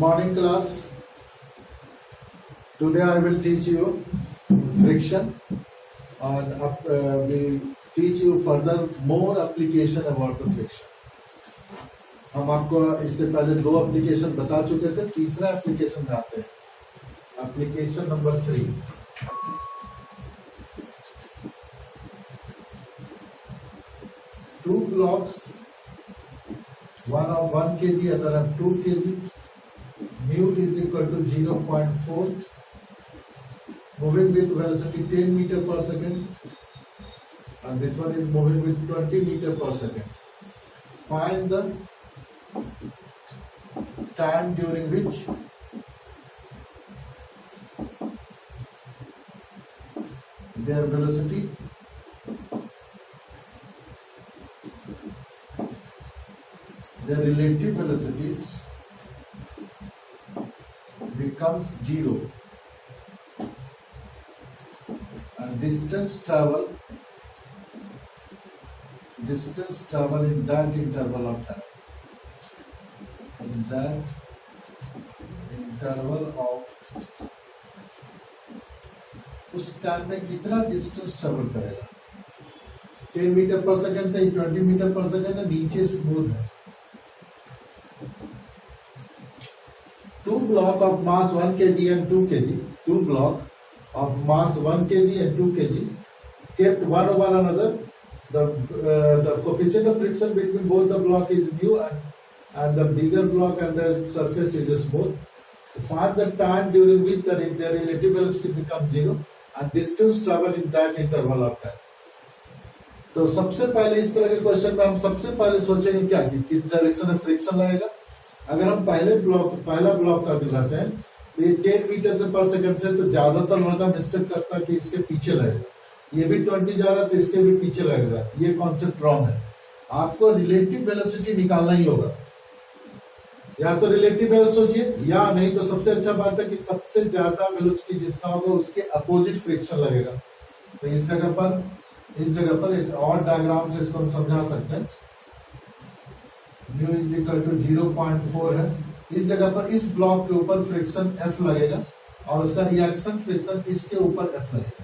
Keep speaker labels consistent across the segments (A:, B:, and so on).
A: morning class. Today I will teach you friction and we teach you further more application about the friction. हम आपको इससे पहले 2 application बता चुके थे, तीसरा एप्लीकेशन में आते हैं। Application number 3। Two blocks, one of 1 kg, other of 2 kg. Mu is equal to 0.4. Moving with velocity 10 meter per second, and this one is moving with 20 meter per second. Find the time during which their velocity their relative velocities becomes 0 and distance travel in that interval of time. In that interval of उस time में कितना distance travel करेगा। 10 metre पर second से 20 metre पर second है, नीचे smooth है। 2 block of mass 1 kg and 2 kg, 2 block of mass 1 kg and 2 kg kept one over another. The coefficient of friction between both the block is mu and the bigger block and the surface is smooth. Find the time during which their relative velocity becomes 0 and distance travel in that interval of time. तो सबसे पहले इस तरह के question में हम सबसे पहले सोचेंगे क्या कि किस डायरेक्शन में फ्रिक्शन लगेगा। अगर हम पहला ब्लॉक का दिखाते हैं तो ये 10 मीटर से पर सेकंड से, तो ज्यादातर लड़का मिस्टेक करता है कि इसके पीछे लगेगा। ये भी 20 जा रहा है तो इसके भी पीछे लगेगा। ये कॉन्सेप्ट रॉन्ग है। आपको रिलेटिव वेलोसिटी निकालना ही होगा। या तो रिलेटिव वेलोसिटी सोचिए, या नहीं तो सबसे अच्छा बात है कि सबसे ज्यादा वेलोसिटी जिसका होगा उसके अपोजिट फ्रिक्शन लगेगा। तो इस जगह पर एक और डायग्राम से इसको हम समझा सकते हैं। म्यू इज इक्वल टू 0.4 है। इस जगह पर इस ब्लॉक के ऊपर फ्रिक्शन F लगेगा और उसका रिएक्शन फ्रिक्शन इसके ऊपर F लगेगा।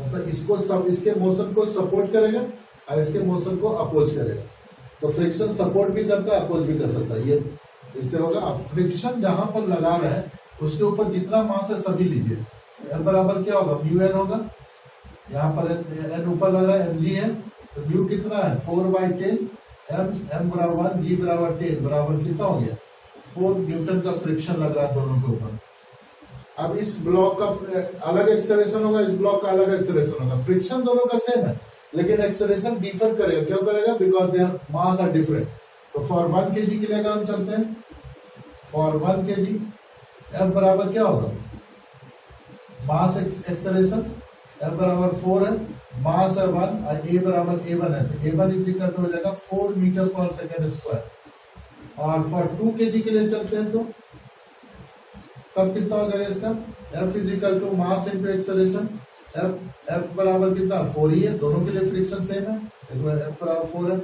A: मतलब इसके मोशन को सपोर्ट करेगा और इसके मोशन को अपोज करेगा। तो फ्रिक्शन सपोर्ट भी करता है, अपोज भी कर सकता है। ये इससे होगा। अब फ्रिक्शन जहां पर लगा रहे हैं उसके ऊपर जितना मास है सभी लीजिए। F बराबर क्या होगा, म्यू एन होगा। यहाँ पर एन ऊपर लग रहा है, mg है, तो म्यू कितना है 4/10। m बराबर 1, g बराबर 10 बराबर कितना हो गया 4 न्यूटन का फ्रिक्शन लग रहा है दोनों के ऊपर। अब इस ब्लॉक का अलग एक्सेलरेशन होगा, इस ब्लॉक का अलग एक्सेलरेशन होगा। फ्रिक्शन दोनों का सेम है लेकिन एक्सेलरेशन डिफर करेगा। क्यों करेगा? Because their mass are different. तो फॉर 1 kg के लिए अगर हम चलते हैं, फॉर 1 kg F बराबर क्या होगा, मास एक्सेलरेशन F बराबर 4 है, मास है 1 और A बराबर A1 है। तो A1 इज इक्वल टू हो जाएगा 4 मीटर पर सेकेंड स्क्वायर। और फॉर 2 kg के लिए चलते हैं तो तब कितना हो जाएगा इसका, F is equal to mass into acceleration. F बराबर कितना 4 ही है, दोनों के लिए फ्रिक्शन सेम है। F बराबर 4 है,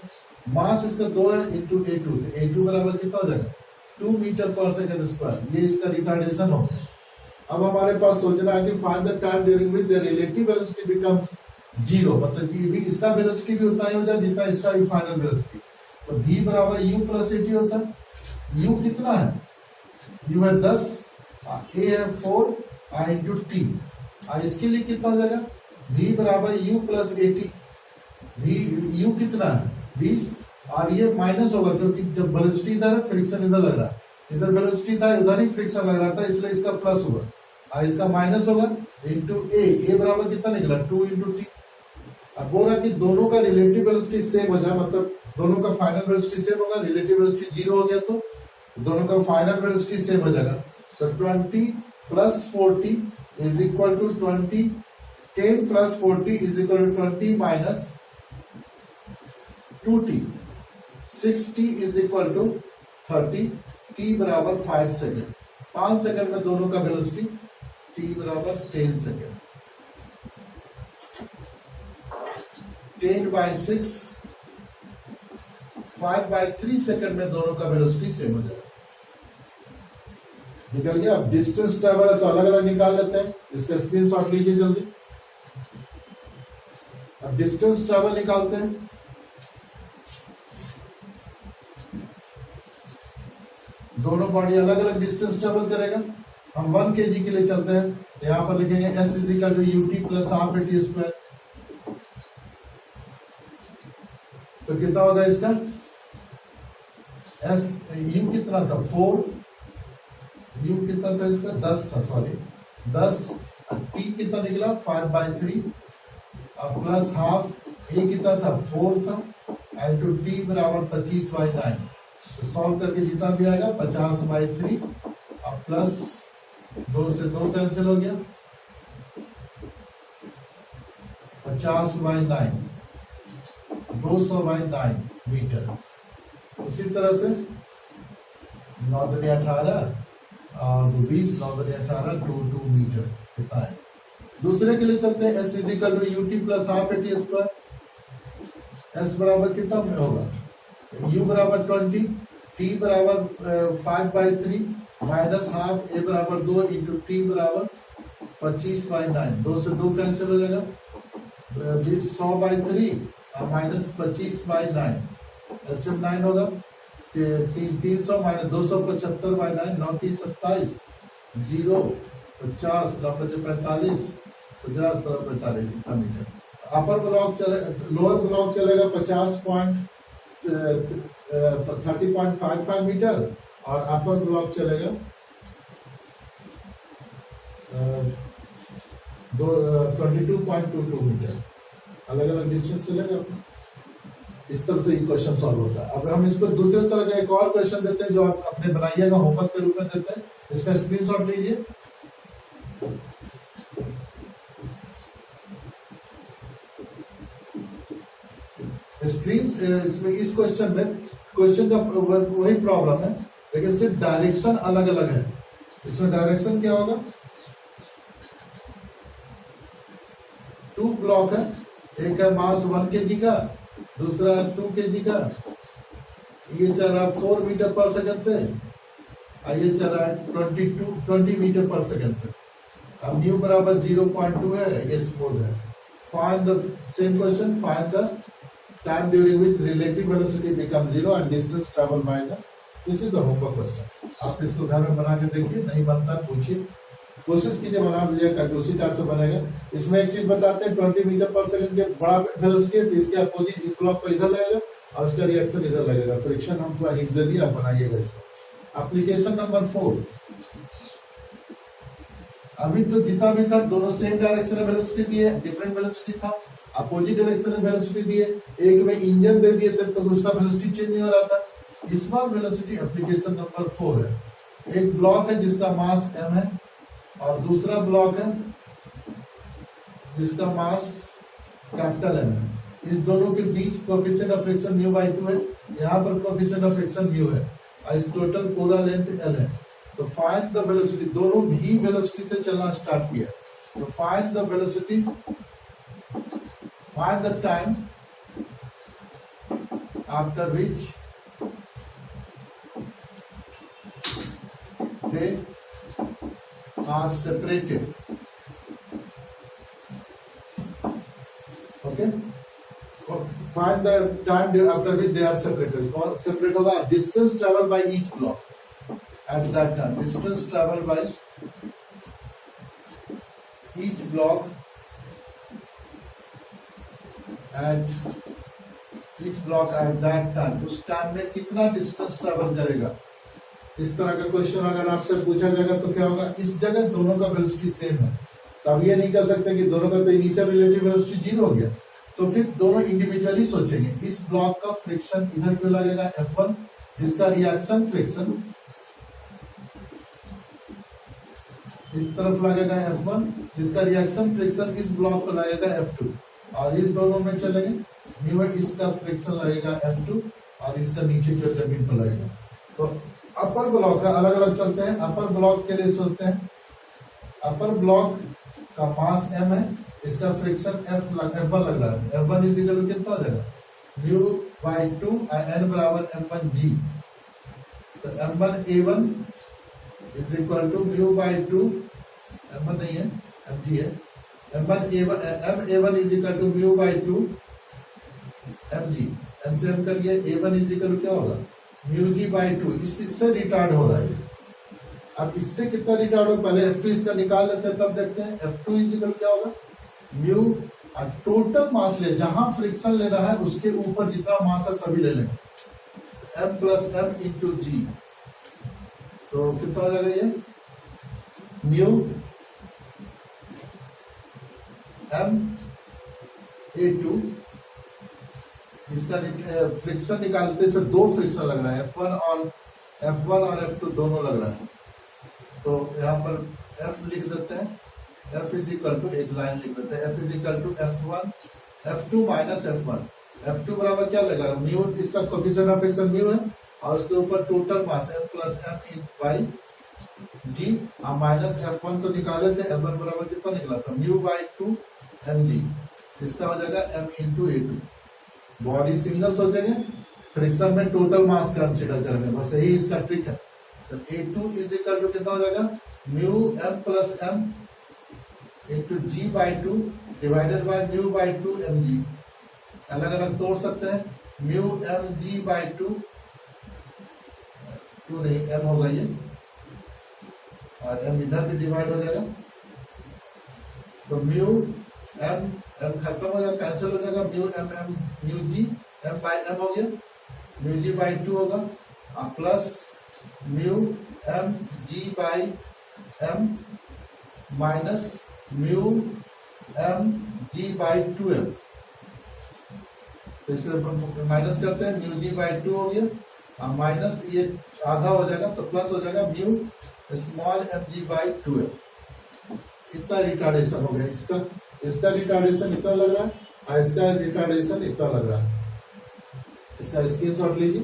A: मास इसका 2 है इंटू A2। तो A2 बराबर कितना हो जाएगा 2 मीटर पर सेकेंड स्क्वायर। ये इसका रिटार्डेशन हो गया। अब हमारे पास सोचना है कि find the time during which the relative velocity becomes 0। मतलब कि भी इसका वेलोसिटी भी उतना ही हो जाए जितना इसका भी फाइनल वेलोसिटी। तो v बराबर u प्लस at होता है। u कितना है, u है 10, a है 4 इंटू t। और इसके लिए कितना हो जाएगा v बराबर u प्लस at। u कितना है 20 और ये माइनस होगा क्योंकि जब वेलोसिटी इधर है फ्रिक्शन इधर लग रहा है। इधर वेलोसिटी था उधर ही फ्रिक्शन लग रहा था, इसलिए इसका प्लस होगा और इसका माइनस होगा इंटू a बराबर कितना निकला 2 इंटू टी। अब बोल रहा कि दोनों का रिलेटिव वेलोसिटी सेम हो जाए, मतलब दोनों का फाइनल वेलोसिटी सेम होगा। रिलेटिव वेलोसिटी 0 हो गया तो दोनों का फाइनल वेलोसिटी सेम हो जाएगा। तो 20 plus 40 is equal to 20, 10 plus 40 is equal to 20 minus 2t, 60 is equal to 30, t बराबर 5 सेकेंड। 5 सेकेंड में दोनों का वेलोसिटी t बराबर 10 सेकेंड। 10/6 5/3 सेकंड में दोनों का वेलोसिटी सेम हो जाएगा। निकल गया। अब डिस्टेंस ट्रेवल है तो अलग अलग निकाल लेते हैं, इसका स्क्रीनशॉट लीजिए जल्दी। अब डिस्टेंस ट्रेवल निकालते हैं। दोनों बॉडी अलग अलग डिस्टेंस ट्रेवल करेगा। हम 1 kg के लिए चलते हैं, यहां पर लिखेंगे S = ut + ½ at²। तो कितना होगा इसका? S u कितना था? 4। u कितना था इसका? 10 था, सॉरी 10। t कितना निकला? 5/3 अब प्लस हाफ। a कितना था? 4 था। into t = 25/9। तो सॉल्व करके जितना भी आएगा 50/3 अब प्लस 2 से 2 कैंसिल हो गया, 50/9 200/9 मीटर। उसी तरह से 9 दूनी 18 और 20 9 दूनी 18 2 मीटर कितना है। दूसरे के लिए चलते हैं। S = ut + ½ at²। S बराबर कितना में होगा? u बराबर 20, t बराबर 5/3 माइनस हाफ, a बराबर 2 इंटू t बराबर 25/9। 2 से 2 कैंसिल हो जाएगा, 100/3 माइनस 25/9 एलसीएम 9 होगा। 300 माइनस 275/9 9 30 27 0 50 9 45 50 45 इतना मीटर। अपर ब्लॉक चले, लोअर ब्लॉक चलेगा 30.55 मीटर और अपर ब्लॉक चलेगा 22.22 मीटर। अलग अलग डिस्टेंस चलेगा। इस तरह से ये क्वेश्चन सॉल्व होता है। अब हम इसको दूसरे तरह का एक और क्वेश्चन देते हैं जो आप अपने बनाइएगा, होमवर्क के रूप में देते हैं। इसका स्क्रीनशॉट लीजिए। इसमें इस क्वेश्चन में क्वेश्चन का वही प्रॉब्लम है, लेकिन सिर्फ डायरेक्शन अलग अलग है। इसमें डायरेक्शन क्या होगा? 2 ब्लॉक है, एक है मास 1 kg का, दूसरा 2 kg का। ये चल रहा 4 मीटर पर सेकंड से और ये चल रहा है 20 मीटर पर सेकंड से। अब न्यू बराबर 0.2 है, ये स्मूथ है। Find the same question, find the time during which relative velocity become 0 and distance travel by the. This is the homework question. आप इसको घर में बना के देखिए, नहीं बनता पूछिए, कोशिश कीजिए बना दीजिएगा, उसी टाइप से बनेगा। इसमें एक चीज बताते हैं, 20 मीटर पर सेकंड के बड़ा वेलोसिटी है तो इसके अपोजिट इस ब्लॉक पर इधर लगेगा और उसका रिएक्शन इधर लगेगा। फ्रिक्शन हम थोड़ा हिंट दे दिए, आप बनाइएगा इसको। Application number 4। अभी तो जितना भी था दोनों सेम डायरेक्शन में वेलोसिटी दिए, डिफरेंट वेलोसिटी था, अपोजिट डायरेक्शन में वेलोसिटी दिए। एक में इंजन दे दिए थे तो उसका वेलोसिटी चेंज नहीं हो रहा था। इस बार वेलोसिटी एप्लीकेशन नंबर 4 है। एक ब्लॉक है जिसका मास m है और दूसरा ब्लॉक है जिसका मास कैपिटल M है। इस दोनों के बीच कोएफिशिएंट ऑफ फ्रिक्शन μ/2 है, यहाँ पर कोएफिशिएंट ऑफ फ्रिक्शन μ है और इस टोटल पूरा लेंथ L है। तो फाइंड द वेलोसिटी, दोनों भी वेलोसिटी से चलना स्टार्ट किया। तो find the velocity, find the time after which they are separated. Okay, find the time after which they are separated. Separate होगा distance travel by each block at that time. Distance travel by each block at that time. उस time में कितना distance travel करेगा? इस तरह का question अगर आपसे पूछा जाएगा तो क्या होगा? इस जगह दोनों का वेलोसिटी सेम है, तब ये नहीं कर सकते कि दोनों का तो इनिशियल रिलेटिव वेलोसिटी 0 हो गया। तो फिर दोनों इंडिविजुअली सोचेंगे, इस ब्लॉक का फ्रिक्शन इधर क्यों लगेगा F1, जिसका रिएक्शन फ्रिक्शन इस तरफ लगेगा F1, जिसका रिएक्शन फ्रिक्शन इस ब्लॉक पर लगेगा F2, और इस दोनों में चलेंगे म्यू, इसका फ्रिक्शन लगेगा F2 और इसका नीचे की जमीन पर लगेगा। तो अपर ब्लॉक का अलग अलग चलते हैं। अपर ब्लॉक के लिए सोचते हैं, अपर ब्लॉक का मास m है, इसका फ्रिक्शन F1 लग रहा है। F1 इक्वल कितना हो जाएगा? μ/2 n बराबर m1g। तो m1 a1 is equal to mu by two, m1 नहीं है mg है, m1 is equal to mu by two mg, m से m कर लिया, a1 इज इक्वल टू क्या होगा म्यू जी बाई टू, इससे रिटार्ड हो रहा है। अब इससे कितना रिटार्ड हो, पहले F2 इसका निकाल लेते हैं तब देखते हैं। F2 इज इक्वल क्या होगा म्यू, टोटल मास ले, जहां फ्रिक्शन ले रहा है उसके ऊपर जितना मास है सभी ले लेंगे, m प्लस m इंटू जी, तो कितना हो जाएगा ये म्यू m a2, इसका फ्रिक्शन निकालते हैं, इसमें दो फ्रिक्शन लग रहा है, F1 और F2 दोनों लग रहा है, तो यहाँ पर F लिख देते हैं, F इज इक्वल टू, एक लाइन लिख देते हैं, F is equal to F2 minus F1, F2 बराबर क्या लगा म्यू, इसका कोएफिशिएंट ऑफ फ्रिक्शन म्यू है और उसके ऊपर total mass m plus m इन बाई जी, और माइनस F1 तो निकाले थे, F1 बराबर कितना निकला था म्यू बाई टू mg, इसका हो जाएगा m into a2। Body single सोचेंगे, फ्रिक्शन में टोटल मास कंसिडर करेंगे, बस यही इसका ट्रिक है। तो a2 इज इक्वल टू कितना हो जाएगा mu m plus m into G by two divided by mu by two mg, अलग अलग तोड़ सकते हैं, mu mg by two, two नहीं m होगा ये, और m इधर भी डिवाइड हो जाएगा, तो म्यू m खत्म हो जाएगा, कैंसिल हो जाएगा, mu G m by m हो गया, म्यू जी बाई टू होगा, plus mu m g by m minus mu m g by two m, तो इसे माइनस करते हैं, म्यू जी बाई टू हो गया, माइनस ये आधा हो जाएगा तो प्लस हो जाएगा mu small m g by two m। इतना रिटार्डेशन हो गया, इसका रिटार्डेशन इतना लग रहा है और इसका रिटार्डेशन इतना लग रहा है। इसका स्क्रीनशॉट लीजिए,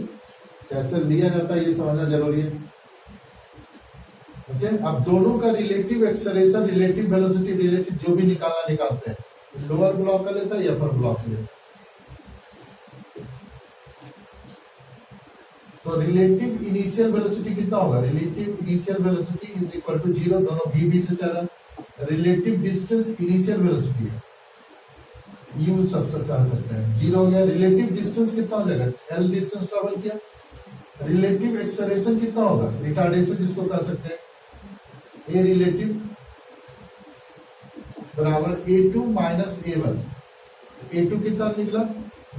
A: कैसे लिया जाता है ये समझना जरूरी है। ओके, अब दोनों का relative acceleration, relative velocity, relative जो भी निकालते हैं, लोअर ब्लॉक का लेता है या अपर ब्लॉक का लेता है। तो रिलेटिव इनिशियल वेलोसिटी कितना होगा, relative initial velocity is equal to 0, दोनों v से चल रहा है। रिलेटिव डिस्टेंस इनिशियल वेलोसिटी है, u सबसे कह सकते हैं, 0 हो गया। रिलेटिव डिस्टेंस कितना हो जाएगा, l डिस्टेंस ट्रेवल किया। रिलेटिव एक्सेलरेशन कितना होगा, रिटार्डेशन जिसको कह सकते हैं, a रिलेटिव बराबर a2 माइनस a1, a2 कितना निकला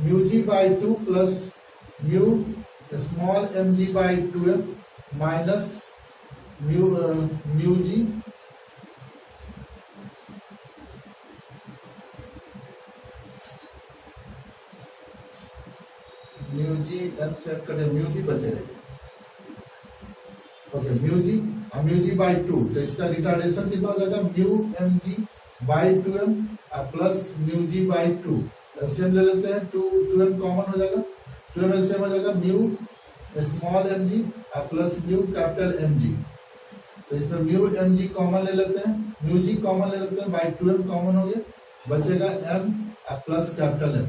A: mu G by two plus mu small m g by two m minus mu G mu G m से कटे, म्यू जी बचेगा, okay mu G by two, तो इसका retardation कितना हो जाएगा mu m g by two m plus mu G by two, LCM ले लेते हैं, 2m कॉमन हो जाएगा, 2m एलसीएम हो जाएगा mu small m g plus mu capital m g, तो इसमें म्यू m g कॉमन ले लेते हैं, म्यू जी कॉमन ले लेते हैं, बाई 2m कॉमन हो गया, बचेगा m प्लस कैपिटल m,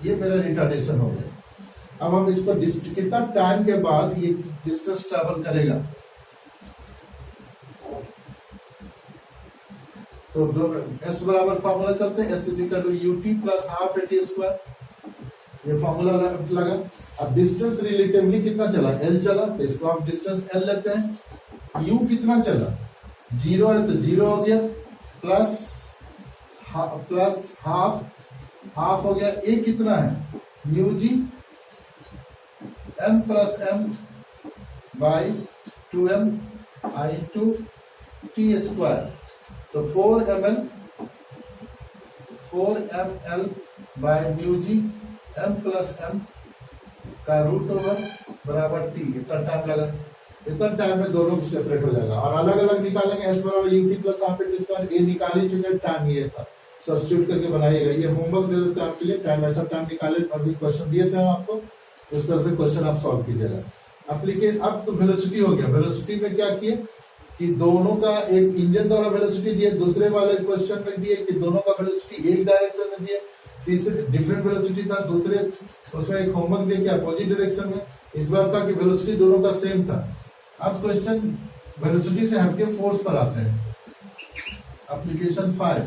A: ये मेरा रिटार्डेशन हो गया। अब हम इसको कितना टाइम के बाद ये डिस्टेंस ट्रैवल करेगा, तो S बराबर फॉर्मूला चलते हैं, S is equal to UT plus half AT square, ये फॉर्मूला लगा। अब डिस्टेंस रिलेटिवली कितना चला, L चला, तो इसको हम डिस्टेंस L लेते हैं। U कितना चला, 0 है तो 0 हो गया, प्लस हाफ हो गया। A कितना है mu G m plus m by 2m I two T square, तो 4ml बाई mu G m plus m का रूट ओवर बराबर t। इतना टाइम लगा, इतना टाइम में दोनों सेपरेट हो जाएगा और अलग अलग निकालेंगे। s बराबर UT plus half AT square, ये निकाल ही चुके, टाइम ये था, सब्स्टिट्यूट करके बनाइएगा। ये होमवर्क दे देते हैं आपके लिए, टाइम ऐसा टाइम निकाले, अभी क्वेश्चन दिए थे हम आपको, उस तरह से क्वेश्चन आप सॉल्व कीजिएगा। अब तो वेलोसिटी हो गया, वेलोसिटी में क्या किए कि दोनों का, एक इंजन द्वारा वेलोसिटी दिए, दूसरे वाले क्वेश्चन में दिए कि दोनों का वेलोसिटी एक डायरेक्शन में दिए, तीसरे डिफरेंट वेलोसिटी था, दूसरे उसमें एक होमवर्क दिए कि अपोजिट डायरेक्शन में। इस बार था कि वेलोसिटी दोनों का सेम था, अब क्वेश्चन वेलोसिटी से हटके फोर्स पर आते हैं। एप्लीकेशन 5,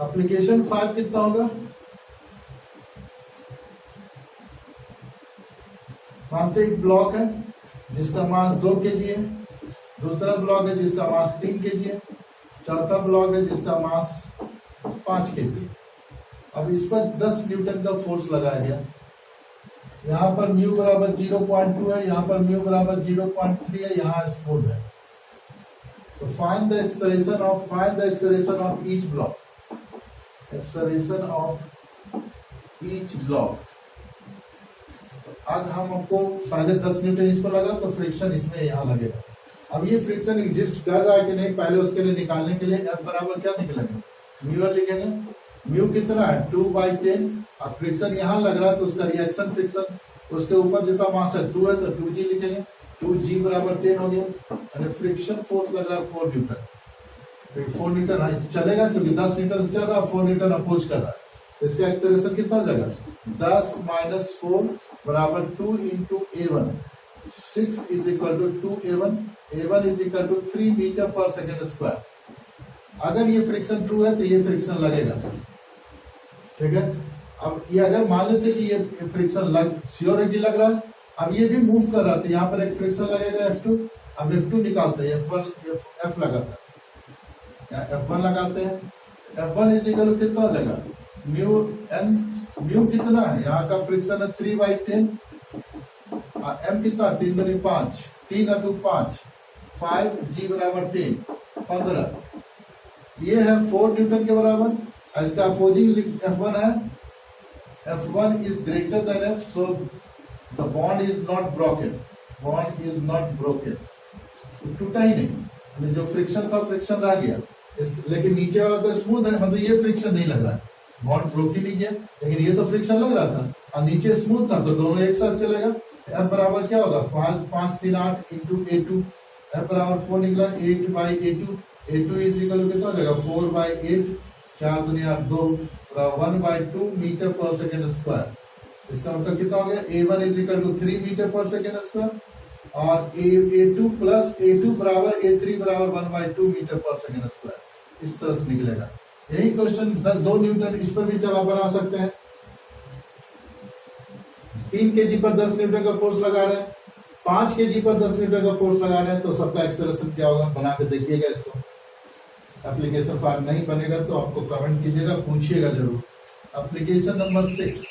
A: एप्लीकेशन 5 कितना होगा? मानते एक ब्लॉक है जिसका मास 2 kg है, दूसरा ब्लॉक है जिसका मास 3 kg है, चौथा ब्लॉक है जिसका मास 5 kg है। अब इस पर 10 न्यूटन का फोर्स लगाया गया। यहाँ पर म्यू बराबर 0.2 है, यहाँ पर म्यू बराबर 0.3 है, यहाँ स्मूथ है। तो find the acceleration of each block, acceleration of each block. अब हम आपको पहले 10 न्यूटन इसको लगा तो फ्रिक्शन इसमें यहाँ लगेगा। अब ये फ्रिक्शन एग्जिस्ट कर रहा है कि नहीं, पहले उसके लिए निकालने के लिए F बराबर क्या निकलेगा? म्यू लिखेंगे। म्यू कितना है? 2/10। अब फ्रिक्शन यहाँ लग रहा है तो उसका रिएक्शन फ्रिक्शन, उसके ऊपर जितना मास है 2 है तो 2g लिखेंगे। 2g बराबर 10 हो गया। और फ्रिक्शन फोर्स लग रहा है 4 न्यूटन। तो 4 न्यूटन चलेगा क्योंकि 10 न्यूटन से चल रहा है, 4 न्यूटन अपोज कर रहा है। तो इसका एक्सेलरेशन कितना हो जाएगा? 10 - 4 बराबर 2 × A1। 6 is equal to 2A1। A1 is equal to 3 metre per second square. अगर ये फ्रिक्शन ट्रू है तो ये फ्रिक्शन लगेगा, ठीक है। अब ये अगर मान लेते कि ये फ्रिक्शन श्योर है कि लग रहा है, अब ये भी मूव कर रहा था, यहाँ पर एक फ्रिक्शन लगेगा F2। अब F2 निकालते हैं, F लगाता है, F1 लगाते हैं। F1 इज इक्वल टू कितना हो जाएगा? Mu n। म्यू कितना है? यहाँ का फ्रिक्शन है 3/10। m कितना? 3 दूनी 5, 3 × 2 5, 5g बराबर 10, 15। ये है 4 न्यूटन के बराबर। इसका अपोजिंग F1 है, F1 is greater than F, so the bond is not broken, bond is not broken। टूटा ही नहीं, जो फ्रिक्शन था फ्रिक्शन रह गया, लेकिन नीचे वाला तो स्मूथ है, मतलब ये फ्रिक्शन नहीं लग रहा है, बॉन्ड ब्रोक ही नहीं किया। लेकिन ये तो फ्रिक्शन लग रहा था और नीचे स्मूथ था, तो दोनों एक साथ चलेगा। F बराबर क्या होगा? 5 3 8 × A2। F बराबर 4 निकला, 8/A2। A2 is equal to कितना हो जाएगा? 4/8, 4 दूनी 8, 2, 1/2 मीटर पर सेकेंड स्क्वायर। इसका मतलब कितना हो गया? A1 is equal to 3 metre per second square और A2 प्लस A2 बराबर A3 बराबर 1/2 मीटर पर सेकेंड स्क्वायर। इस तरह से निकलेगा। यही क्वेश्चन 2 न्यूटन इस पर भी चला बना सकते हैं। 3 kg पर 10 न्यूटन का फोर्स लगा रहे हैं, 5 kg पर 10 न्यूटन का फोर्स लगा रहे हैं, तो सबका एक्सेलरेशन क्या होगा? बना के देखिएगा इसको। एप्लीकेशन 5 नहीं बनेगा तो आपको कमेंट कीजिएगा, पूछिएगा जरूर। एप्लीकेशन नंबर 6,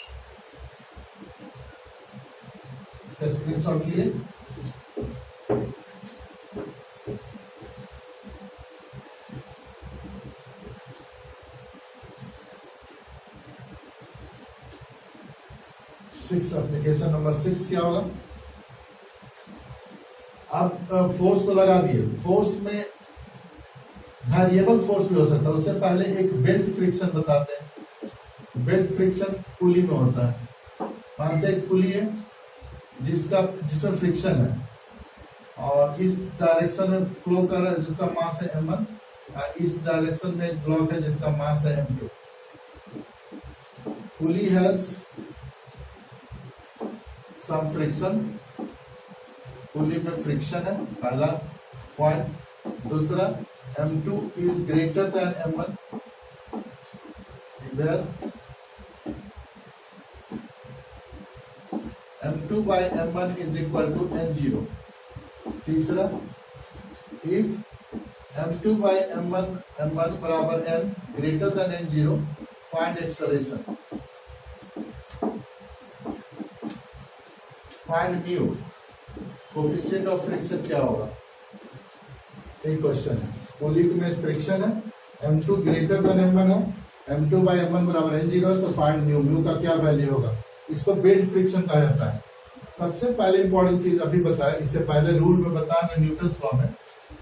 A: इसका स्क्रीनशॉट लिए। एप्लीकेशन नंबर 6 क्या होगा? आप फोर्स तो लगा दिए, फोर्स में वेरिएबल फोर्स भी हो सकता है। उससे पहले एक बेल्ट फ्रिक्शन बताते हैं। बेल्ट फ्रिक्शन पुली में होता है। मानते एक पुली है जिसमें फ्रिक्शन है और इस डायरेक्शन में फ्लो कर रहा है जिसका मास है m1, इस डायरेक्शन में एक ब्लॉक है जिसका मास है m2। Pulley has some friction, पुली में फ्रिक्शन है, पहला पॉइंट। दूसरा, m2 is greater than m1, where m2 by m1 is equal to n0। तीसरा, if m2 by m1 बराबर n greater than n0, find acceleration, find mu, coefficient of friction क्या होगा? एक question है। पुली में फ्रिक्शन है, m2 greater than m1 है, m2 by m1 बराबर n0 है, तो फाइंड म्यू। म्यू का क्या वैल्यू होगा? इसको बेल्ट फ्रिक्शन कहा जाता है। सबसे पहले इंपॉर्टेंट चीज अभी बताया, इससे पहले रूल में बताया न्यूटन्स लॉ में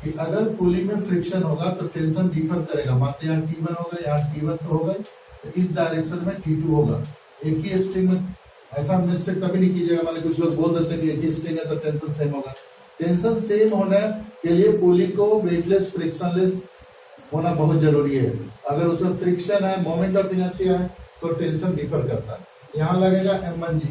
A: कि अगर पुली में फ्रिक्शन होगा तो टेंशन डिफर करेगा। मानते यहाँ T1 होगा, यहाँ T1 तो होगा, तो इस डायरेक्शन में T2 होगा। एक ही स्ट्रिंग में ऐसा मिस्टेक कभी नहीं कीजिएगा। मान कुछ लोग बोल देते हैं कि एक ही स्ट्रिंग है तो टेंशन सेम होगा। टेंशन सेम होने के लिए पुली को वेटलेस फ्रिक्शनलेस होना बहुत जरूरी है। अगर उसमें फ्रिक्शन है, मोमेंट ऑफ इनर्शिया है, तो टेंशन डिफर करता है। यहाँ लगेगा m1g,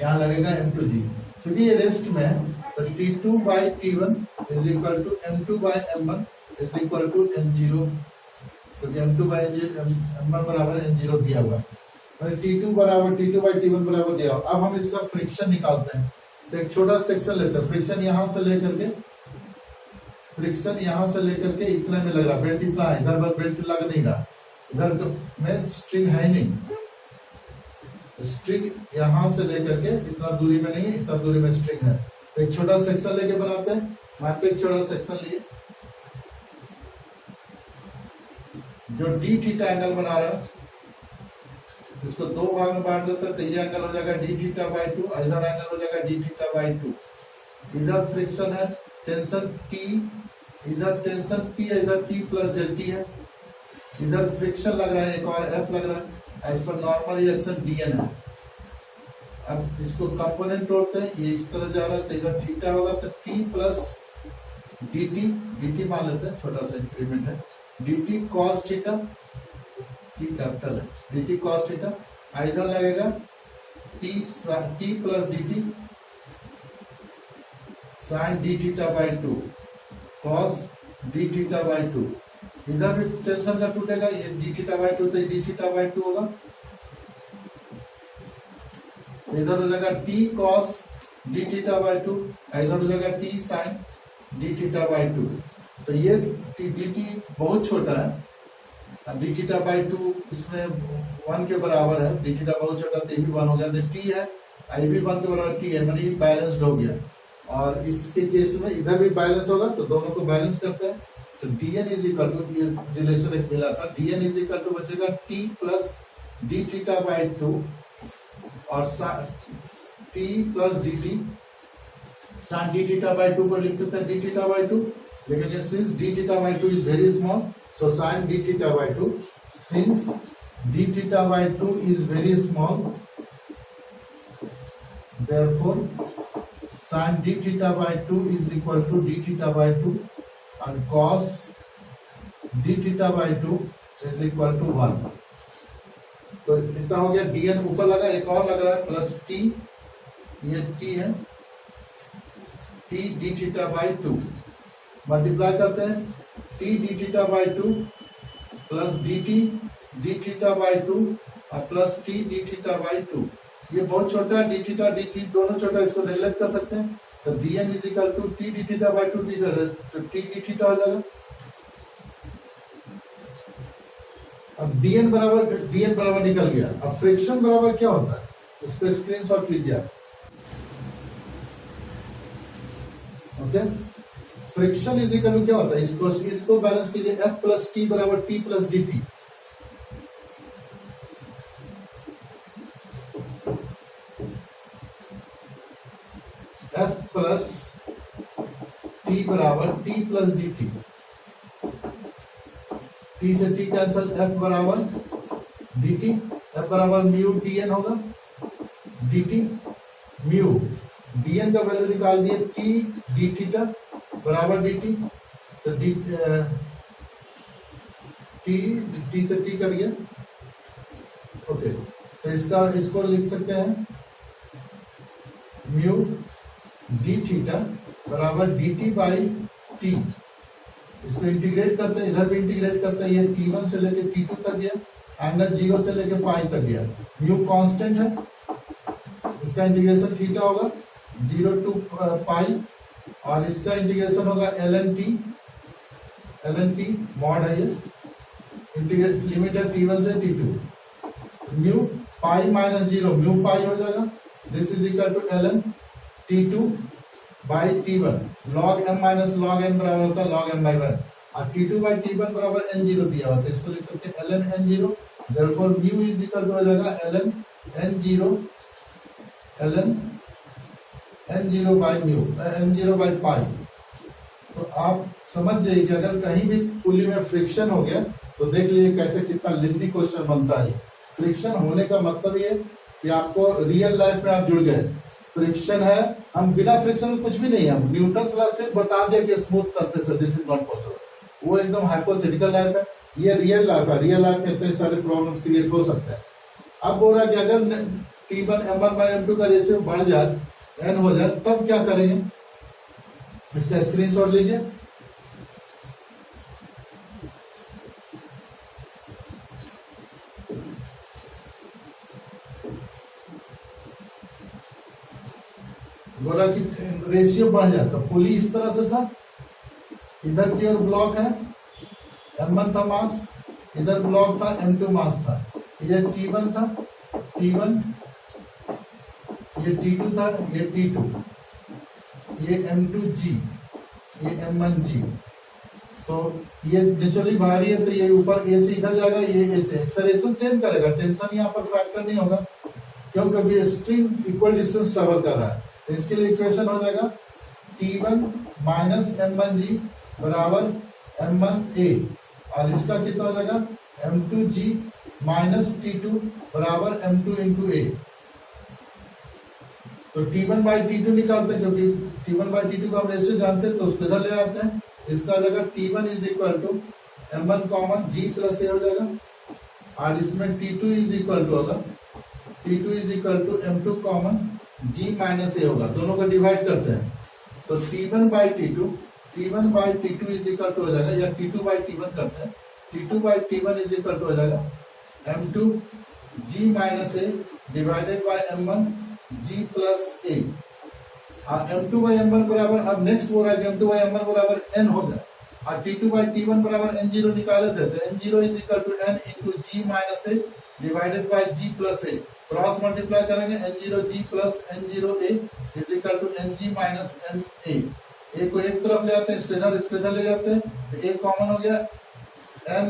A: यहाँ लगेगा m2g। क्योंकि ये रेस्ट में है तो T2 by T1 is equal to M2 by M1 is equal to N0, क्योंकि M2 by M1 बराबर N0 दिया हुआ है। T2 बराबर T2 by T1 बराबर दिया हुआ। अब हम इसका फ्रिक्शन निकालते हैं। तो एक छोटा सेक्शन लेते हैं, फ्रिक्शन यहाँ से लेकर के इतना में लग रहा, बेल्ट इतना है, इधर पर बेल्ट लग नहीं रहा, इधर तो में स्ट्रिंग है नहीं, स्ट्रिंग यहाँ से लेकर के इतना दूरी में नहीं है, इतना दूरी में स्ट्रिंग है। तो एक छोटा सेक्शन लेके बनाते हैं। मानते एक छोटा सेक्शन लिए जो डी थीटा एंगल बना रहा है, इसको दो भाग में बांट देते हैं। तो ये एंगल हो जाएगा डी थीटा बाई 2, इधर एंगल हो जाएगा डी थीटा बाई 2। इधर फ्रिक्शन है, टेंशन T, इधर टेंशन P है, इधर T प्लस डेल T है, इधर फ्रिक्शन लग रहा है, एक और F लग रहा है। इस पर नॉर्मल रिएक्शन dN है। अब इसको कंपोनेंट तोड़ते हैं, ये इस तरह जा रहा है तो इधर थीटा होगा तो T प्लस dt मान लेते हैं, छोटा सा इंक्रीमेंट है, dt cos theta, T capital है, dt cos थीटा। इधर लगेगा T प्लस dt sin d theta by 2 cos d theta by 2। इधर भी टेंशन का टूटेगा, ये d थीटा बाई 2 तो d थीटा बाई 2 होगा। इधर हो जाएगा T cos d theta by 2, इधर हो जाएगा T sin d theta by 2। तो ये dt बहुत छोटा है, d थीटा बाई 2 इसमें 1 के बराबर है, d थीटा बहुत छोटा तो ये भी 1 हो गया, तो T है, ये भी 1 के बराबर T है, यानी बैलेंस्ड हो गया। और इसके केस में इधर भी बैलेंस होगा तो दोनों को बैलेंस करते हैं। तो dN इज इक्वल टू, ये रिलेशन एक मिला था, dN इज इक्वल टू बचेगा T plus d theta by 2 और T प्लस dt sin d theta by 2 को लिख सकते हैं d थीटा बाई 2, लेकिन since d theta by 2 is very small, so sin d theta by 2, since d theta by 2 is very small, therefore sin d theta by 2 is equal to d theta by 2 and cos d theta by 2 is equal to 1। तो इतना हो गया, dn ऊपर लगा, एक और लग रहा है प्लस t, ये t है, t d theta by 2 multiply करते हैं, t d theta by 2 plus dt d theta by 2 और plus t d theta by 2। ये बहुत छोटा है, d थीटा dt दोनों छोटा, इसको नेगलेक्ट कर सकते हैं। तो dn is equal to t d theta by 2 तो t d थीटा हो जाएगा। अब dn बराबर निकल गया। अब फ्रिक्शन बराबर क्या होता है, इसको स्क्रीनशॉट लीजिए आप। Okay, friction is equal to क्या होता है, इसको बैलेंस कीजिए, F प्लस T बराबर T प्लस dt। F प्लस T बराबर T प्लस dt, T से T कैंसल, F बराबर dt, F बराबर म्यू dN होगा, dt म्यू, dN का वैल्यू निकाल दिए, T d थीटा बराबर dt, तो T से T कर गया। ओके, तो इसको लिख सकते हैं म्यू d थीटा बराबर dt बाई t। इसको इंटीग्रेट करते हैं, इधर भी इंटीग्रेट करते हैं, ये t1 से लेके t2 तक गया, एंगल 0 से लेके पाई तक गया। म्यू कांस्टेंट है, इसका इंटीग्रेशन थीटा होगा 0 टू पाई, और इसका इंटीग्रेशन होगा ln t मॉड है, ये इंटीग्रेट लिमिट है t1 से t2। Mu pi minus 0 mu pi हो जाएगा, this is equal to ln T2 by T1, log m minus log n बराबर होता है log m बाई 1, और T2 बाई T1 बराबर n0 दिया हुआ था, इसको लिख सकते हैं ln n0, therefore mu is equal to हो जाएगा ln n0 by mu, n0 by pi. तो आप समझ जाइए कि अगर कहीं भी पुली में फ्रिक्शन हो गया तो देख लीजिए कैसे कितना लेंथी क्वेश्चन बनता है। फ्रिक्शन होने का मतलब ये कि आपको रियल लाइफ में आप जुड़ गए, फ्रिक्शन है, हम बिना फ्रिक्शन में कुछ भी नहीं है, हम न्यूटन लॉ से बता दिया कि स्मूथ सरफेस है, दिस इज नॉट पॉसिबल। वो एकदम हाइपोथेटिकल लाइफ है, ये रियल लाइफ है। रियल लाइफ में इतने सारे प्रॉब्लम्स क्रिएट हो सकते हैं। अब बोल रहा है कि अगर T1 M1 by M2 का रेशियो बढ़ जाए, n हो जाए, तब क्या करेंगे? इसका स्क्रीनशॉट लीजिए। बोला कि रेशियो बढ़ जाता, पुली इस तरह से था, इधर की ओर ब्लॉक है, M1 था मास, इधर ब्लॉक था, M2 मास था, ये T1 था, T1, ये T2 था, ये T2, ये M2G, ये M1G। तो ये नेचुरली भारी है, तो ये ऊपर A से इधर जाएगा, ये A से। एक्सेलरेशन सेम करेगा, टेंशन यहाँ पर फैक्टर नहीं होगा, क्योंकि स्ट्रिंग इक्वल डिस्टेंस ट्रेवल कर रहा है। तो इसके लिए इक्वेशन हो जाएगा T1 माइनस M1G बराबर M1A, और इसका कितना हो जाएगा M2G माइनस T2 बराबर M2 इंटू A। तो T1 बाई T2 निकालते हैं, क्योंकि T1 बाई T2 का हम रेशियो जानते हैं, तो उसको इधर ले आते हैं। इसका हो जाएगा T1 is equal to M1 common G plus A हो जाएगा, और इसमें T2 इज इक्वल टू होगा T2 is equal to M2 common G minus A होगा। दोनों को डिवाइड करते हैं, तो T1 by T2 is equal to हो जाएगा, या T2 बाई T1 करते हैं, T2 by T1 is equal to हो जाएगा M2 G minus A divided by M1 G plus A। और M2 बाई M1 बराबर, अब नेक्स्ट हो रहा है कि M2 बाई M1 बराबर N हो जाए, और T2 बाई T1 बराबर N0 निकाले थे, तो N0 is equal to N into G minus A divided by G plus A। Cross multiply करेंगे, N0G plus N0A is equal to NG minus NA। A को एक तरफ ले आते हैं, इसको इधर ले जाते हैं, तो A कॉमन हो गया N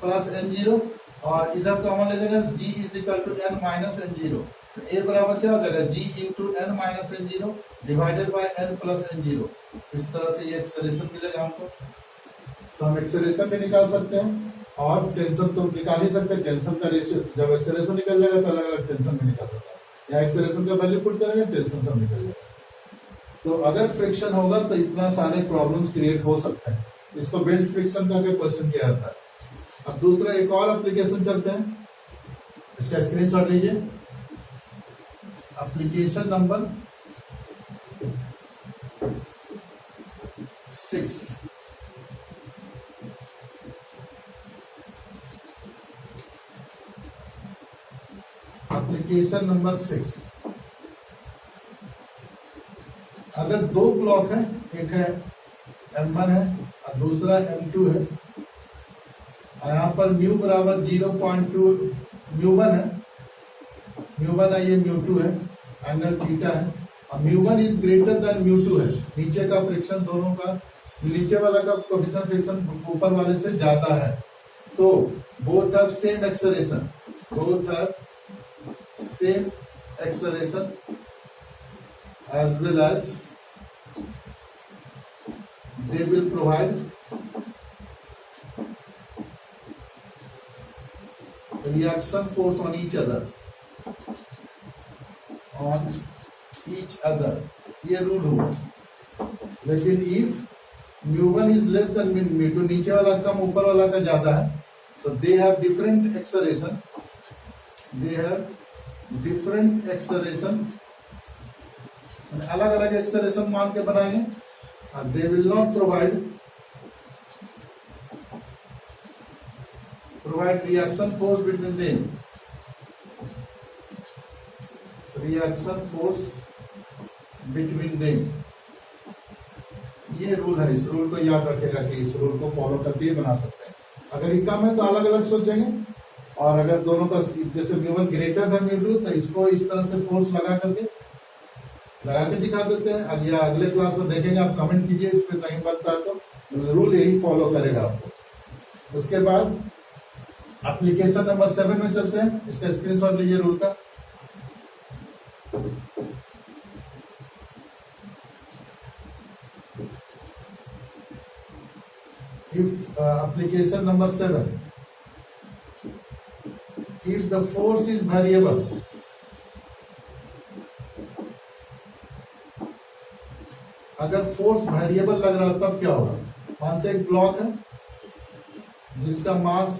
A: प्लस N0, और इधर कॉमन ले जाएगा G is equal to N minus N0। तो A बराबर क्या हो जाएगा G into N minus N0 divided by N plus N0। इस तरह से ये एक्सेलरेशन मिलेगा हमको। तो हम एक्सेलरेशन भी निकाल सकते हैं, और टेंशन तो निकाल ही सकते हैं। टेंशन का रेशियो जब एक्सेलरेशन निकल जाएगा, तो अलग अलग टेंशन भी निकल सकता है, या एक्सेलरेशन का वैल्यू पुट करेंगे, टेंशन सब निकल जाएगा। तो अगर फ्रिक्शन होगा तो इतना सारे प्रॉब्लम्स क्रिएट हो सकते हैं। इसको बेल्ट फ्रिक्शन का क्वेश्चन किया जाता है। अब दूसरा एक और एप्लीकेशन चलते हैं, इसका स्क्रीनशॉट लीजिए। Application number 6। एप्लीकेशन नंबर 6, अगर दो ब्लॉक है, एक है M1 है और दूसरा M2 है, यहाँ पर म्यू बराबर 0.2 म्यू1 है, ये म्यू2 है, एंगल थीटा है, और म्यू1 इज ग्रेटर देन म्यू2 है। नीचे का फ्रिक्शन दोनों का, नीचे वाला का कोएफिशिएंट फ्रिक्शन ऊपर वाले से ज्यादा है, तो both have same acceleration, same acceleration as well as they will provide reaction force on each other, ये रूल हुआ। लेकिन if म्यू1 is less than म्यू2, नीचे वाला कम ऊपर वाला का ज्यादा है, तो they have different acceleration, अलग अलग एक्सेलरेशन मान के बनाएंगे, और they will not provide reaction force between them, ये रूल है। इस रूल को याद रखेगा कि इस रूल को फॉलो करके ही बना सकते हैं। अगर ये कम है तो अलग अलग सोचेंगे, और अगर दोनों का जैसे म्यू1 ग्रेटर था म्यू2, तो इसको इस तरह से फोर्स लगा के दिखा देते हैं। अब या अगले क्लास में देखेंगे, आप कमेंट कीजिए इस पे, नहीं बनता तो रूल यही फॉलो करेगा आपको। उसके बाद एप्लीकेशन नंबर 7 में चलते हैं, इसका स्क्रीनशॉट लीजिए रूल का। If application number 7, if the force is variable, अगर फोर्स वेरिएबल लग रहा है तब क्या होगा? मानते एक ब्लॉक है जिसका मास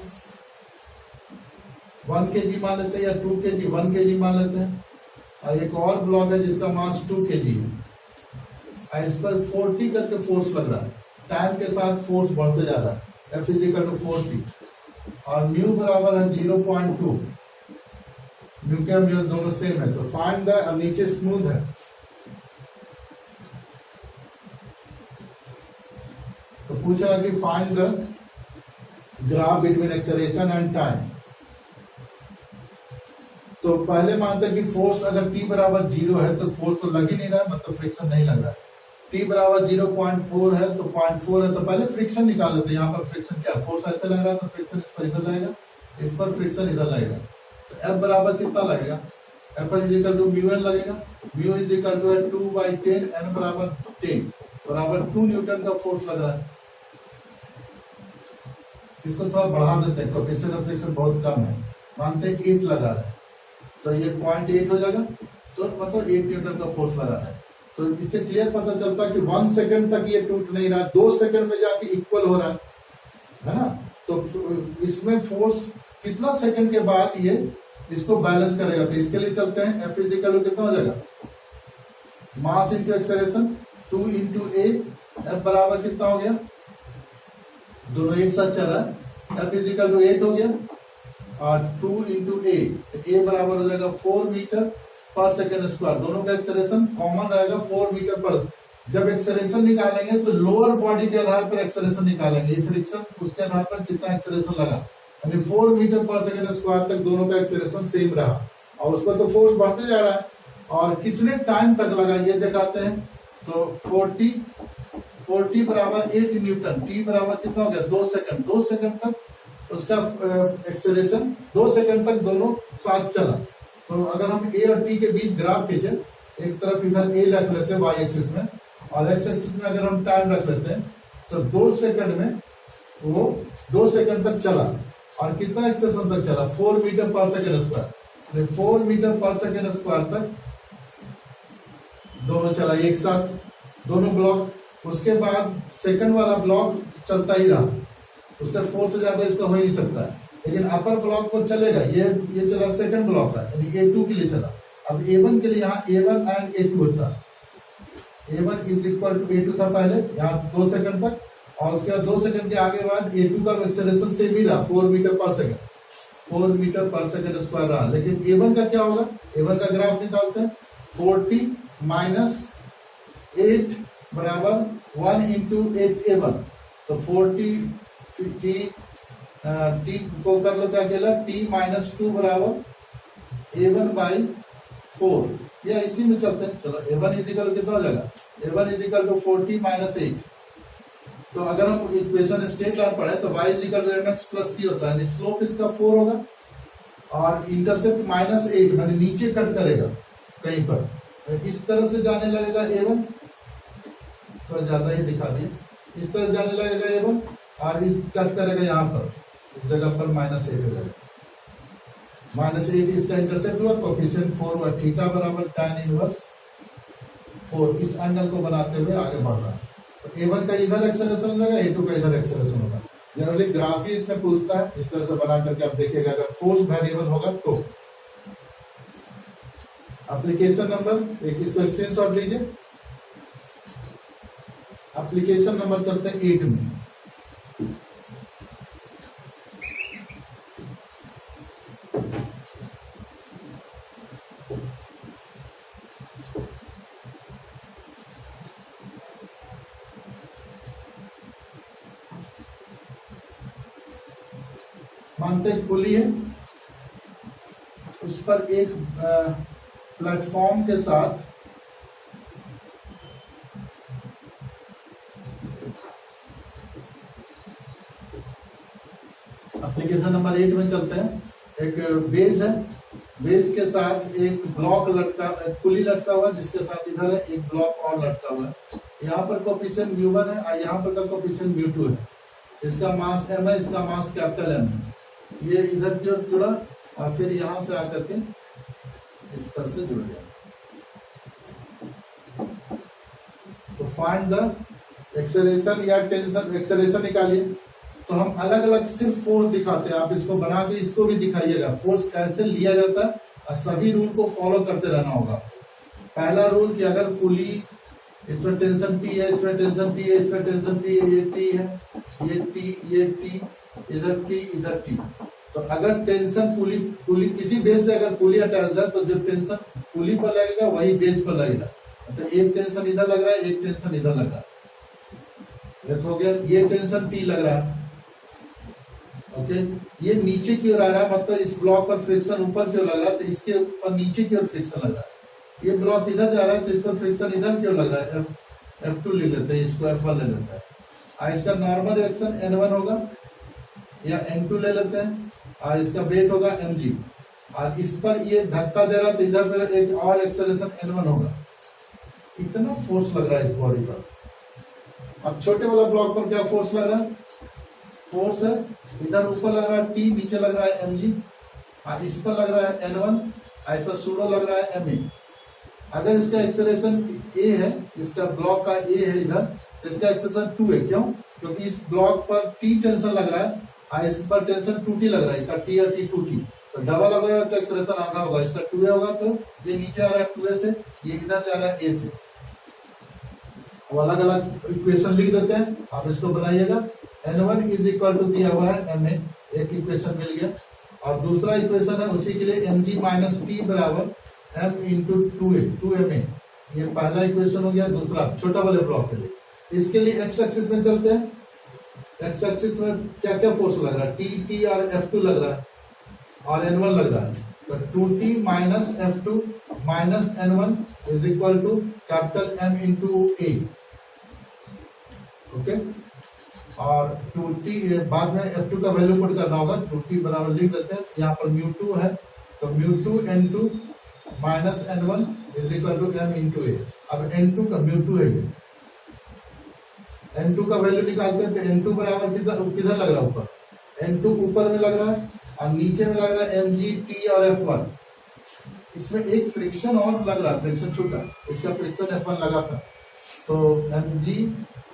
A: 1 kg मान लेते हैं या 2 kg 1 kg मान लेते हैं, और एक और ब्लॉक है जिसका मास 2 kg है, और इस पर 40 करके फोर्स लग रहा है, टाइम के साथ फोर्स बढ़ते जा रहा है, F = 4c, और म्यू बराबर है 0.2, म्यू के म्यू दोनों सेम है, तो फाइंड द, अब नीचे स्मूथ है, तो पूछा कि find the graph between acceleration and time. तो पहले मानते हैं कि फोर्स अगर t बराबर 0 है तो फोर्स तो लग ही नहीं रहा है, मतलब फ्रिक्शन नहीं लग रहा है। t बराबर 0.4 है तो 0.4 है, तो पहले फ्रिक्शन निकाल लेते हैं। यहाँ पर फ्रिक्शन क्या, फोर्स ऐसे लग रहा है तो फ्रिक्शन इस पर इधर लगेगा, इस पर फ्रिक्शन इधर लगेगा, तो F बराबर कितना लगेगा? F = μn लगेगा, μ = 2/10, n बराबर 10 बराबर 2 न्यूटन का फोर्स लग रहा है। इसको थोड़ा बढ़ा देते हैं, कोएफिशिएंट ऑफ फ्रिक्शन बहुत कम है, मानते हैं 8 लगा रहा है, तो ये 0.8 हो जाएगा, तो मतलब 8 न्यूटन का फोर्स लगा रहा है। तो इससे क्लियर पता चलता है कि 1 सेकंड तक ये टूट नहीं रहा, 2 सेकंड में जाके इक्वल हो रहा है ना। तो इसमें फोर्स कितना सेकंड के बाद ये इसको बैलेंस करेगा, तो इसके लिए चलते हैं F = कितना हो जाएगा? मास इंटू एक्सेलरेशन 2 × a, F बराबर कितना हो गया? दोनों एक साथ चल रहा है, F = 8 हो गया, और 2 × a, तो a बराबर हो जाएगा 4 मीटर पर सेकेंड स्क्वायर, दोनों का एक्सेलरेशन कॉमन रहेगा 4 मीटर पर। जब एक्सेलरेशन निकालेंगे तो लोअर बॉडी के आधार पर एक्सेलरेशन निकालेंगे, ये फ्रिक्शन उसके आधार पर कितना एक्सेलरेशन लगा, यानी 4 मीटर पर सेकेंड स्क्वायर तक दोनों का एक्सेलरेशन सेम रहा, और उस पर तो फोर्स बढ़ते जा रहा है, और कितने टाइम तक लगा ये दिखाते हैं। तो 40 बराबर 8 न्यूटन, t बराबर कितना हो गया? 2 सेकंड, 2 सेकंड तक उसका एक्सेलरेशन 2 सेकंड तक दोनों साथ चला। तो अगर हम a और t के बीच ग्राफ खींचे, एक तरफ इधर a रख लेते हैं y एक्सिस में, और x एक्सिस में अगर हम टाइम रख लेते हैं, तो 2 सेकंड में वो 2 सेकंड तक चला, और कितना एक्सेलरेशन तक चला? 4 मीटर पर सेकंड स्क्वायर, 4 मीटर पर सेकंड स्क्वायर तक दोनों चला एक साथ, दोनों ब्लॉक। उसके बाद सेकंड वाला ब्लॉक चलता ही रहा, उससे फोर्स से ज्यादा इसका हो ही नहीं सकता है, लेकिन अपर ब्लॉक को चलेगा, ये चला सेकंड ब्लॉक है, यानी A2 के लिए चला। अब A1 के लिए यहाँ A1 एंड A2 होता है, A1 = A2 था पहले, यहाँ 2 सेकंड तक, और उसके बाद 2 सेकंड के आगे बाद A2 का एक्सेलरेशन सेम ही रहा, 4 मीटर पर सेकंड, 4 मीटर पर सेकंड स्क्वायर रहा। लेकिन A1 का क्या होगा? A1 का ग्राफ निकालते हैं, 40 - 8 बराबर 1 × 8 A1, तो 40 t को कर लेते हैं अकेला, t - 2 बराबर A1/4, या इसी में चलते हैं। चलो A1 = कितना हो जाएगा? A1 = 40 - 8। तो अगर हम इक्वेशन स्ट्रेट लाइन पढ़े तो y = mx + c होता है, स्लोप इसका 4 होगा, और इंटरसेप्ट -8, यानी नीचे कट करेगा कहीं पर, इस तरह से जाने लगेगा A1, तो ज्यादा ही दिखा दिए, इस तरह जाने लगेगा A1, और कट करेगा यहाँ पर, इस जगह पर -8 हो जाएगा, -8 इसका इंटरसेप्ट हुआ, कोएफिशिएंट 4 हुआ, थीटा बराबर tan 1/4, इस एंगल को बनाते हुए आगे बढ़ रहा है। तो A1 का इधर एक्सेलरेशन होगा, A2 का इधर एक्सेलरेशन होगा। जनरली ग्राफ ही इसमें पूछता है, इस तरह से बना करके आप देखिएगा, अगर फोर्स वेरिएबल होगा तो। एप्लीकेशन नंबर एक, इसको स्क्रीनशॉट लीजिए। एप्लीकेशन नंबर चलते हैं 8 में। मानते पुली है, उस पर एक प्लेटफॉर्म के साथ एप्लीकेशन नंबर 8 में चलते हैं। एक बेस है, बेस के साथ एक ब्लॉक लटका, पुली लटका हुआ, जिसके साथ इधर है एक ब्लॉक और लटका हुआ है। यहाँ पर कोएफिशिएंट μ1 है और यहाँ पर का कोएफिशिएंट μ2 है। इसका मास m है, इसका मास कैपिटल M है। ये इधर की ओर जुड़ा और फिर यहां से आकर के इस तरह से जुड़ गया। तो फाइंड द एक्सेलरेशन या टेंशन, एक्सेलरेशन निकालिए। तो हम अलग अलग सिर्फ फोर्स दिखाते हैं, आप इसको बना के इसको भी दिखाइएगा फोर्स कैसे लिया जाता है, और सभी रूल को फॉलो करते रहना होगा। पहला रूल कि अगर पुली, इसमें टेंशन P है, इसमें टेंशन P है, इसमें टेंशन P है, ये T है, ये T, इधर T, इधर T। तो अगर टेंशन पुली किसी बेस से अगर पुली अटैच है तो जो टेंशन पुली पर लगेगा वही बेस पर लगेगा। तो एक टेंशन इधर लग रहा है, एक टेंशन इधर लग रहा है। देखो गया, ये टेंशन T लग रहा है, ओके। ये नीचे की ओर आ रहा है, मतलब इस ब्लॉक पर फ्रिक्शन ऊपर की ओर लग रहा है, तो इसके ऊपर नीचे की ओर फ्रिक्शन लग रहा है। ये ब्लॉक इधर जा रहा है तो इस पर फ्रिक्शन इधर की ओर लग रहा है, F2 ले लेते हैं, इसको F1 ले लेते हैं। और इसका नॉर्मल रिएक्शन N1 होगा या N2 ले लेते हैं, और इसका वेट होगा mg, और इस पर ये धक्का दे रहा है तो इधर पर एक और एक्सेलरेशन N1 होगा। इतना फोर्स लग रहा है इस बॉडी पर। अब छोटे वाला ब्लॉक पर क्या फोर्स लग रहा है? फोर्स है इधर ऊपर लग रहा है T, नीचे लग रहा है mg, और इस पर लग रहा है N1, और इस पर सूडो लग रहा है ma। अगर इसका एक्सेलरेशन a है, इसका ब्लॉक का a है इधर, तो इसका एक्सेलरेशन 2 है। क्यों? क्योंकि इस ब्लॉक पर T टेंशन लग रहा है और इस पर टेंशन 2T लग रहा है, इसका T और T 2T, तो डबल होगा तो एक्सेलरेशन आधा होगा। इसका 2a होगा तो ये नीचे आ रहा है 2a से, ये इधर जा रहा है a से। अब अलग अलग इक्वेशन लिख देते हैं, आप इसको बनाइएगा। N1 इज इक्वल टू दिया हुआ है ma, एक इक्वेशन मिल गया। और दूसरा इक्वेशन है उसी के लिए mg माइनस टी बराबर m इंटू 2ma, ये पहला इक्वेशन हो गया। दूसरा छोटा वाले ब्लॉक के लिए, इसके लिए एक्स एक्सिस में चलते हैं। एक्स एक्सिस में क्या क्या फोर्स लग रहा है? T और F2 लग रहा है और N1 लग रहा है, तो 2T minus F2 minus N1 is equal to capital M into A, okay. और 2T बाद में F2 का वैल्यू पुट करना होगा, 2T बराबर लिख देते हैं। यहाँ पर μ2 है तो μ2 N2 minus N1 is equal to M into A। अब N2 का μ2 है, ये N2 का वैल्यू निकालते हैं तो N2 बराबर किधर लग रहा है? ऊपर। N2 ऊपर में लग रहा है और नीचे में लग रहा है mg, T और F1। इसमें एक फ्रिक्शन और लग रहा है, फ्रिक्शन छूटा, इसका फ्रिक्शन F1 लगा था, तो mg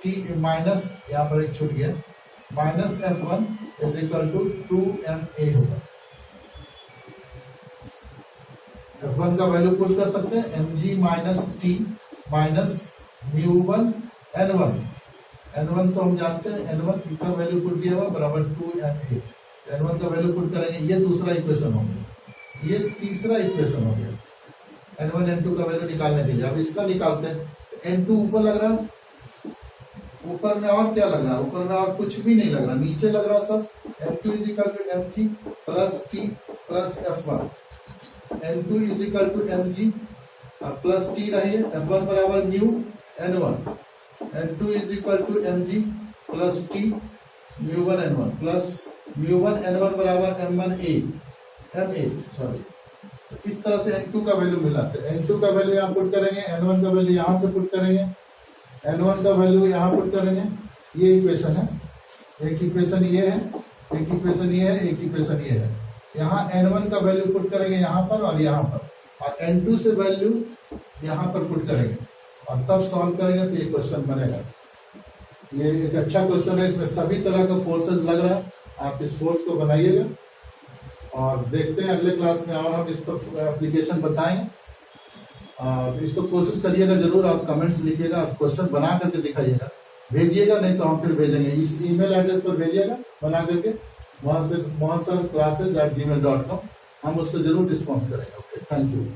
A: T माइनस यहाँ पर एक छूट गया, minus F1 is equal to 2ma होगा। F1 का वैल्यू पुट कर सकते हैं, mg minus T minus μ1 N1। N1 तो हम जानते हैं, N1 का वैल्यू पुट दिया हुआ बराबर 2ma। N1 का वैल्यू पुट करेंगे, ये दूसरा इक्वेशन हो गया। ये तीसरा इक्वेशन हो गया N1 N2 का वैल्यू निकालने के लिए। अब इसका निकालते हैं, N2 ऊपर लग रहा है, ऊपर में और क्या लग रहा है? ऊपर में और कुछ भी नहीं लग रहा, नीचे लग रहा सब। M2 is equal to mg plus T plus F1, N2 is equal to mg plus T रही है, F1 बराबर mu N1, N2 is equal to mg plus T μ1 N1 plus μ1 N1 बराबर ma, सॉरी। तो इस तरह से N2 का value मिला, तो N2 का वैल्यू यहाँ पुट करेंगे, N1 का वैल्यू यहाँ से पुट करेंगे, N1 का वैल्यू यहाँ पुट करेंगे। ये इक्वेशन है, एक इक्वेशन ये है, एक इक्वेशन ये है, एक इक्वेशन ये है। यहाँ N1 का वैल्यू पुट करेंगे यहाँ पर और यहाँ पर, और N2 से वैल्यू यहाँ पर पुट करेंगे और तब सॉल्व करेंगे तो ये क्वेश्चन बनेगा। ये एक अच्छा क्वेश्चन है, इसमें सभी तरह का फोर्सेस लग रहा है। आप इस फोर्स को बनाइएगा और देखते हैं अगले क्लास में और हम इस पर एप्लीकेशन बताएंगे। इसको कोशिश करिएगा जरूर, आप कमेंट्स लिखिएगा, आप क्वेश्चन बना करके दिखाइएगा, भेजिएगा, नहीं तो हम फिर भेजेंगे। इस ईमेल एड्रेस पर भेजिएगा बना करके, mohansarclasses@gmail.com, हम उसको जरूर रिस्पॉन्स करेंगे। Okay, thank you.